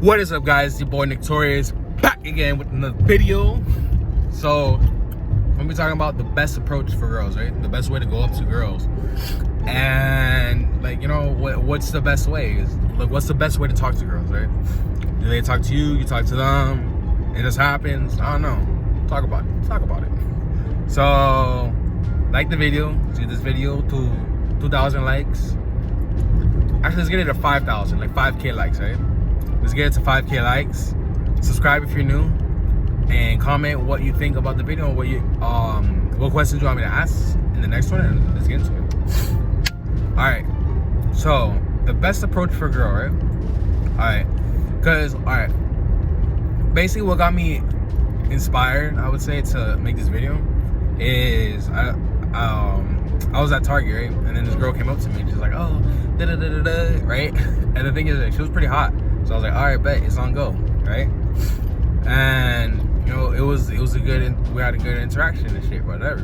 What is up, guys? It's your boy Torius back again with another video. So I'm gonna be talking about the best approach for girls, right? The best way to go up to girls. And like, you know, what's the best way? Like, what's the best way to talk to girls, right? Do they talk to you? You talk to them? It just happens? I don't know. Talk about it. So like the video. See this video to 2,000 likes. Actually, let's get it to 5,000, like 5K likes, right? Let's get it to 5K likes. Subscribe if you're new, and comment what you think about the video. What questions you want me to ask in the next one, and let's get into it. All right. So the best approach for a girl, right? All right. Basically, what got me inspired, I would say, to make this video is I was at Target, right? And then this girl came up to me and she's like, oh, right? And the thing is, like, she was pretty hot. So I was like, all right, bet, it's on go, right? And, you know, it was a good, we had a good interaction and shit, whatever.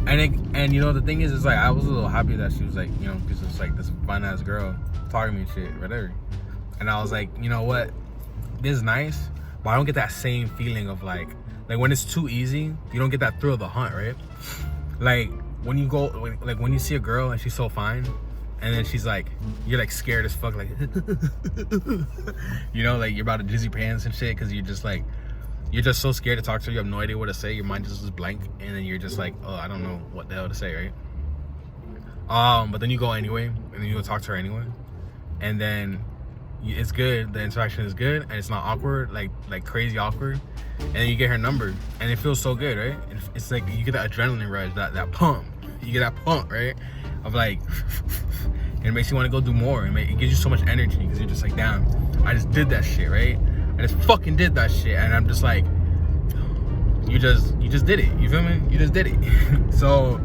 And you know, the thing is like, I was a little happy that she was like, you know, because it's like this fun ass girl talking to me and shit, whatever. And I was like, you know what? This is nice, but I don't get that same feeling of like when it's too easy, you don't get that thrill of the hunt, right? Like when you go, like when you see a girl and she's so fine, and then she's like, you're like scared as fuck, like, you know, like you're about to dizzy pants and shit, because you're just so scared to talk to her. You have no idea what to say. Your mind just is blank, and then you're just like, oh, I don't know what the hell to say, right? But then you go anyway, and then you go talk to her anyway, and then it's good. The interaction is good, and it's not awkward, like crazy awkward. And then you get her number, and it feels so good, right? It's like you get that adrenaline rush, that pump. You get that pump, right? Of like, and it makes you want to go do more. It gives you so much energy, because you're just like, damn, I just did that shit, right? I just fucking did that shit, and I'm just like, you just did it. You feel me? You just did it. So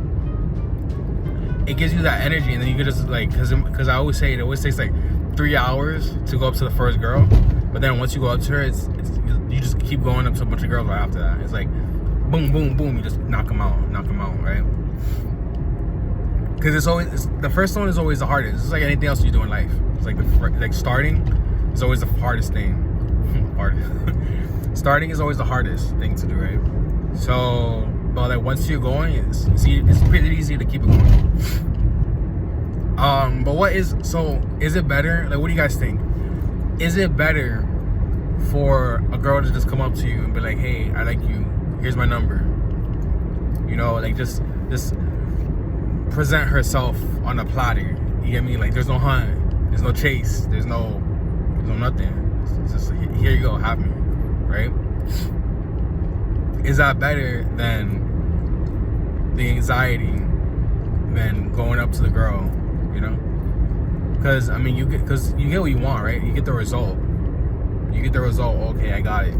it gives you that energy, and then you could just like, because I always say it always takes like 3 hours to go up to the first girl, but then once you go up to her, it's you just keep going up to a bunch of girls right after that. It's like boom, boom, boom. You just knock them out, right? Because the first one is always the hardest. It's like anything else you do in life. It's like starting is always the hardest thing. Starting is always the hardest thing to do, right? So, but like once you're going, it's pretty easy to keep it going. But is it better? Like, what do you guys think? Is it better for a girl to just come up to you and be like, hey, I like you, here's my number? You know, like just present herself on a platter. You get me? Like, there's no hunt, there's no chase, there's no nothing. It's just here you go, have me, right? Is that better than the anxiety than going up to the girl? You know, because I mean, you get what you want, right? You get the result. Okay, I got it.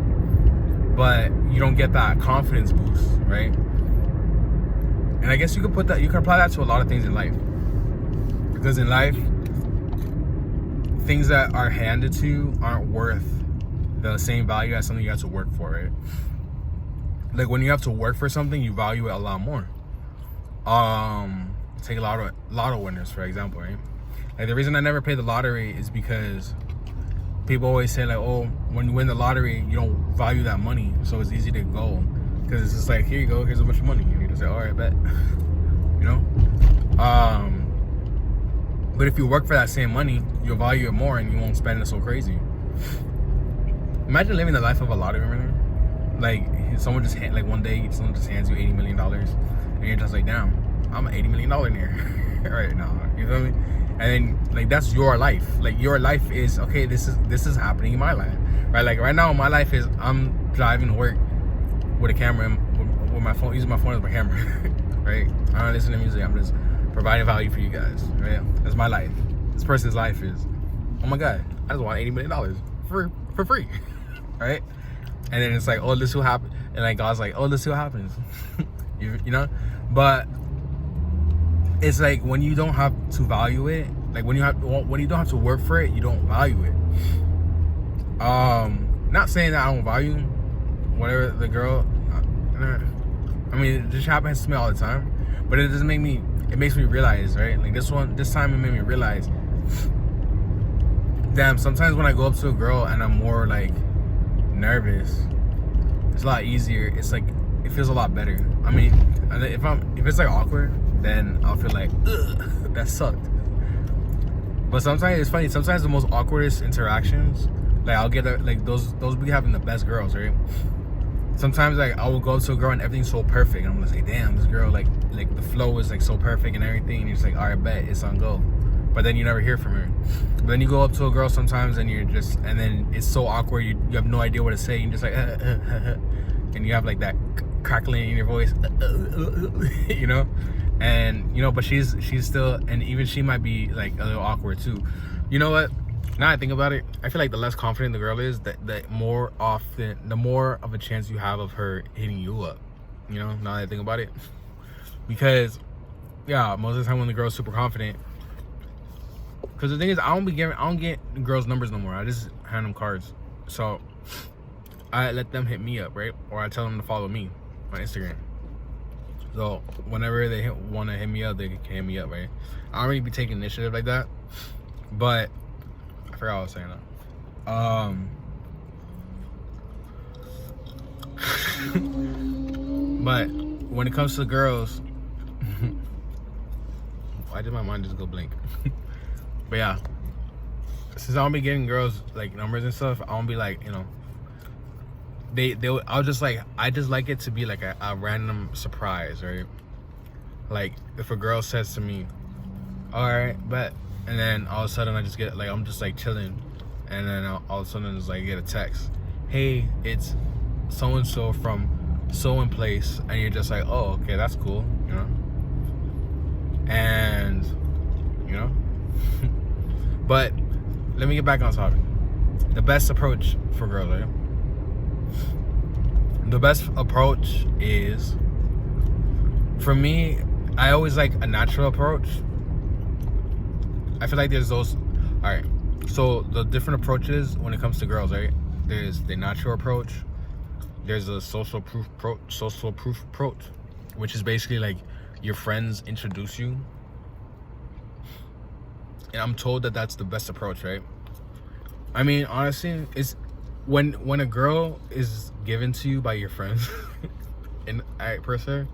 But you don't get that confidence boost, right? And I guess you could apply that to a lot of things in life. Because in life, things that are handed to you aren't worth the same value as something you have to work for, right? Like when you have to work for something, you value it a lot more. Take a lotto winners, for example, right? Like the reason I never pay the lottery is because people always say like, oh, when you win the lottery, you don't value that money, so it's easy to go, because it's just like, here you go, here's a bunch of money, and you just say, all right, bet. You know? But if you work for that same money, you'll value it more, and you won't spend it so crazy. Imagine living the life of a lottery winner. Like someone just one day someone just hands you $80 million, and you're just like, damn, I'm an $80 million here right now. You feel me? And then like that's your life. Like your life is, okay, this is happening in my life, right? Like right now, my life is I'm driving to work with a camera, with my phone, using my phone as my camera, right? I don't listen to music. I'm just providing value for you guys, right? That's my life. This person's life is, oh my god, I just want $80 million for free, right? And then it's like, oh, this will happen, and like God's like, oh, let's see what happens. you know, but it's like when you don't have to value it, like when you don't have to work for it, you don't value it. Not saying that I don't value whatever the girl, I mean, it just happens to me all the time, but it doesn't make me, it makes me realize, right? Like this time it made me realize damn, sometimes when I go up to a girl and I'm more like nervous, it's a lot easier. It's like, it feels a lot better. I mean, if it's like awkward, then I'll feel like, ugh, that sucked. But sometimes it's funny. Sometimes the most awkwardest interactions, like I'll get like those be having the best girls, right? Sometimes like I will go up to a girl and everything's so perfect. And I'm gonna say, damn, this girl like the flow is like so perfect and everything. And you're just like, all right, bet, it's on go. But then you never hear from her. But then you go up to a girl sometimes and and then it's so awkward. You have no idea what to say. You're just like, and you have like that crackling in your voice, you know. And you know, but she's still, and even she might be like a little awkward too. You know what? Now I think about it, I feel like the less confident the girl is, the more of a chance you have of her hitting you up. You know, now that I think about it. Because, yeah, most of the time when the girl's super confident, because the thing is, I don't get girls' numbers no more. I just hand them cards. So I let them hit me up, right? Or I tell them to follow me on Instagram. So whenever they want to hit me up, they can hit me up, right? I don't really be taking initiative like that, but I forgot what I was saying now. But when it comes to the girls, why did my mind just go blank? But yeah, since I don't be getting girls like numbers and stuff, I don't be like, you know, I just like it to be like a random surprise, right? Like if a girl says to me, all right, bet, and then all of a sudden I just get like, I'm just like chilling, and then all of a sudden it's like I get a text, hey, it's so and so from so and place, and you're just like, oh, okay, that's cool, you know. And you know, but let me get back on topic. The best approach for girls, right? The best approach is, for me, I always like a natural approach. I feel like there's those, all right, so the different approaches when it comes to girls, right? There's the natural approach, there's a social proof approach, which is basically like your friends introduce you. And I'm told that that's the best approach, right? I mean, honestly, it's when a girl is given to you by your friends, and per se,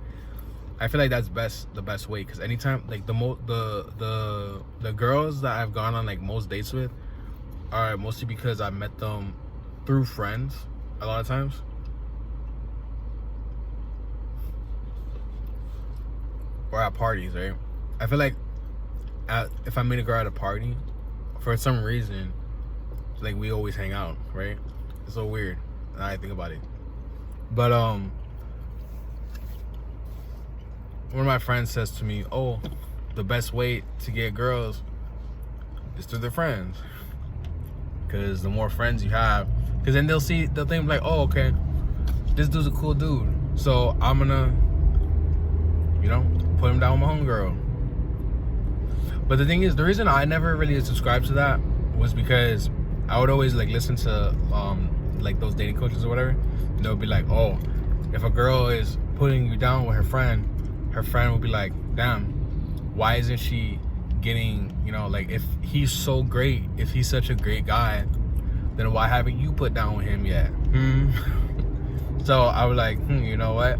I feel like that's the best way. Because anytime, like the girls that I've gone on like most dates with are mostly because I met them through friends a lot of times. Or at parties, right? I feel like if I meet a girl at a party, for some reason, like we always hang out, right? It's so weird now I think about it. But one of my friends says to me, oh, the best way to get girls is through their friends. Because the more friends you have, because then they'll think like, oh, okay, this dude's a cool dude, so I'm gonna, you know, put him down with my homegirl. But the thing is, the reason I never really subscribed to that was because I would always like listen to like those dating coaches or whatever, and they'll be like, oh, if a girl is putting you down with her friend will be like, damn, why isn't she getting, you know, like if he's so great, if he's such a great guy, then why haven't you put down with him yet? So I was like, you know what,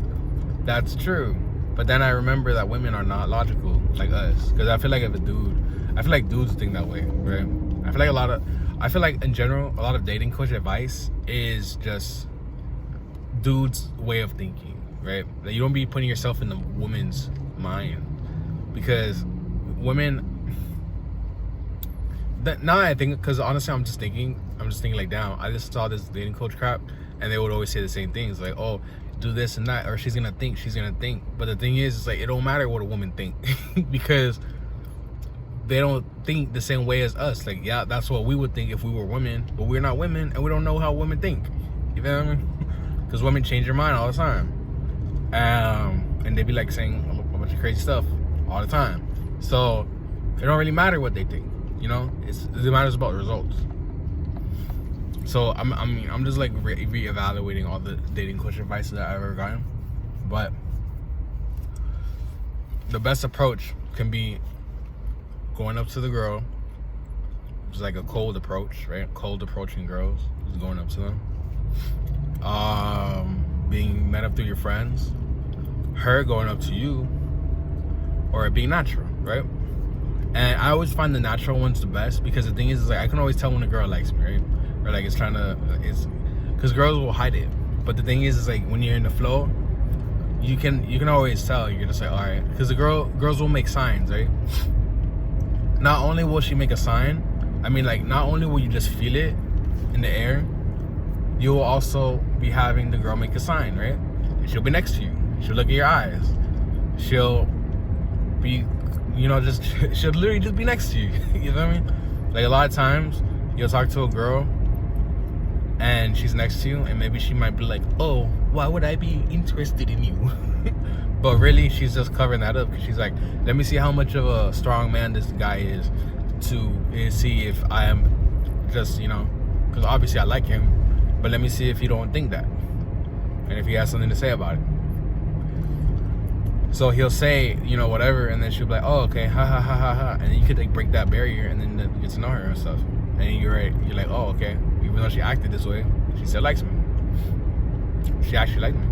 that's true. But then I remember that women are not logical like us, because I feel like I feel like dudes think that way, right? I feel like in general, a lot of dating coach advice is just dudes' way of thinking, right? That you don't be putting yourself in the woman's mind, because women. Now I think, because honestly, I'm just thinking like, damn, I just saw this dating coach crap, and they would always say the same things, like, oh, do this and that, or she's gonna think. But the thing is, it's like, it don't matter what a woman think, because they don't think the same way as us. Like, yeah, that's what we would think if we were women, but we're not women, and we don't know how women think. You feel me? Because women change their mind all the time, and they be like saying a bunch of crazy stuff all the time. So it don't really matter what they think, you know. It matters about results. So I'm just like reevaluating all the dating coach advice that I've ever gotten, but the best approach can be going up to the girl, which is like a cold approach, right? Cold approaching girls, just going up to them. Being met up through your friends, her going up to you, or it being natural, right? And I always find the natural ones the best, because the thing is like I can always tell when a girl likes me, right? Or like it's because girls will hide it. But the thing is like when you're in the flow, you can always tell. You're just like, all right, because the girls will make signs, right? Not only will she make a sign, I mean, like, not only will you just feel it in the air, you will also be having the girl make a sign, right? And she'll be next to you. She'll look at your eyes. She'll be, she'll literally just be next to you. You know what I mean? Like, a lot of times, you'll talk to a girl, and she's next to you, and maybe she might be like, oh, why would I be interested in you? But really, she's just covering that up, because she's like, let me see how much of a strong man this guy is, to see if I am just, because obviously I like him, but let me see if he don't think that, and if he has something to say about it. So he'll say, whatever, and then she'll be like, oh, okay, ha ha ha ha ha, and then you could like break that barrier, and then you get to know her and stuff, and you're like, oh, okay, even though she acted this way, she still likes me. She actually liked me.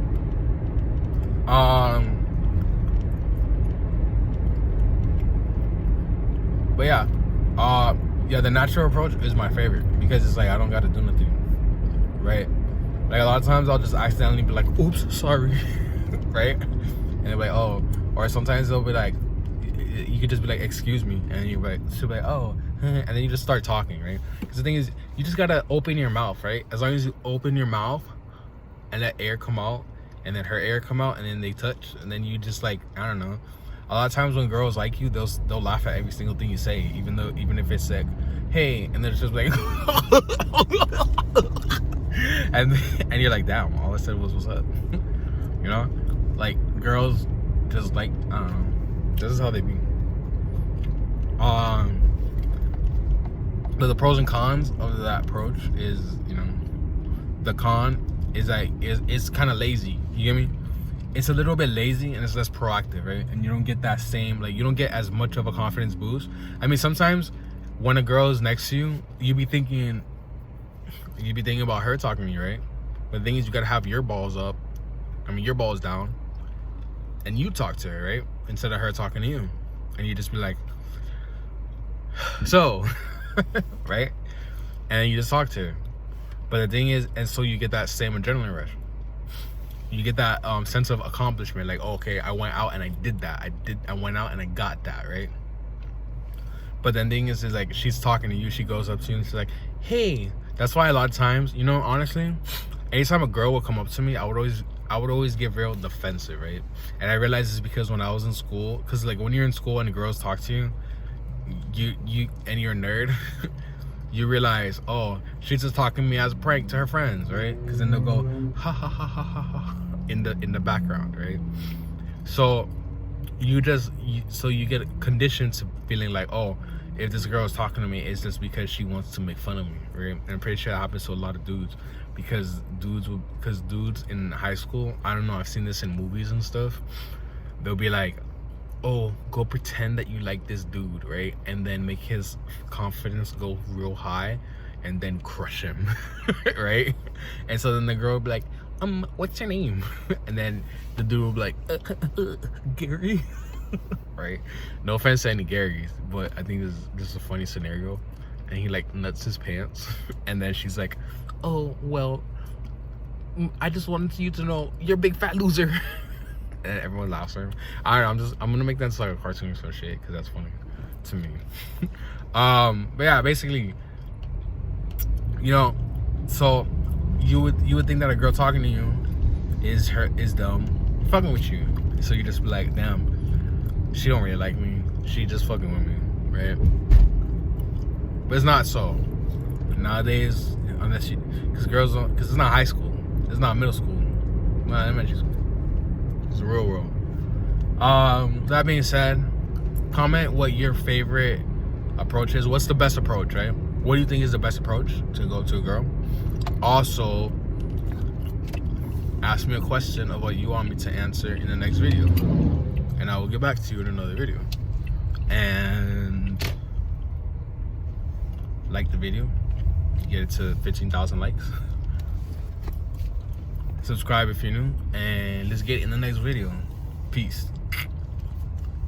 But yeah, the natural approach is my favorite, because it's like I don't gotta do nothing, right? Like a lot of times I'll just accidentally be like, oops, sorry, right? And they'll be like, oh, or sometimes they'll be like, you could just be like, excuse me, and she'll be like, oh, and then you just start talking, right? Because the thing is, you just gotta open your mouth, right? As long as you open your mouth and let air come out, and then her air come out, and then they touch, and then you just like, I don't know. A lot of times when girls like you, they'll laugh at every single thing you say, even if it's like, hey, and they're just like, and you're like, damn, all I said was, what's up? Like girls just like, I don't know, this is how they be. But the pros and cons of that approach is, the con is that it's kind of lazy. You get me? It's a little bit lazy, and it's less proactive, right? And you don't get that same, like, you don't get as much of a confidence boost. I mean, sometimes when a girl is next to you, you be thinking about her talking to you, right? But the thing is, you gotta have your balls up. I mean, your balls down, and you talk to her, right? Instead of her talking to you, and you just be like, so, right? And you just talk to her. But the thing is, and so you get that same adrenaline rush. You get that sense of accomplishment, like, oh, okay, I went out and I did that. I went out and I got that, right? But then the thing is like, she's talking to you, she goes up to you and she's like, hey. That's why a lot of times, honestly, anytime a girl would come up to me, I would always get real defensive, right? And I realized it's because when I was in school, because like when you're in school and the girls talk to you, you and you're a nerd, you realize, oh, she's just talking to me as a prank to her friends, right? Because then they'll go ha ha ha ha ha ha in the background, right? So you get conditioned to feeling like, oh, if this girl is talking to me, it's just because she wants to make fun of me, right? And I'm pretty sure that happens to a lot of dudes, because dudes in high school, I don't know, I've seen this in movies and stuff, they'll be like, oh, go pretend that you like this dude, right? And then make his confidence go real high and then crush him, right? And so then the girl will be like, what's your name? And then the dude will be like, Gary, right? No offense to any Garys, but I think this is a funny scenario. And he like nuts his pants, and then she's like, oh, well, I just wanted you to know you're a big fat loser. And everyone laughs at him. I'm gonna make that into like a cartoon or some shit, because that's funny to me. But yeah, basically, so you would think that a girl talking to you is dumb, fucking with you. So you just be like, damn, she don't really like me, she just fucking with me, right? But it's not so nowadays, unless because it's not high school, it's not middle school, not elementary school. It's the real world. That being said, comment what your favorite approach is. What's the best approach, right? What do you think is the best approach to go to a girl? Also, ask me a question of what you want me to answer in the next video, and I will get back to you in another video. And like the video, get it to 15,000 likes. Subscribe if you're new, and let's get in the next video. Peace.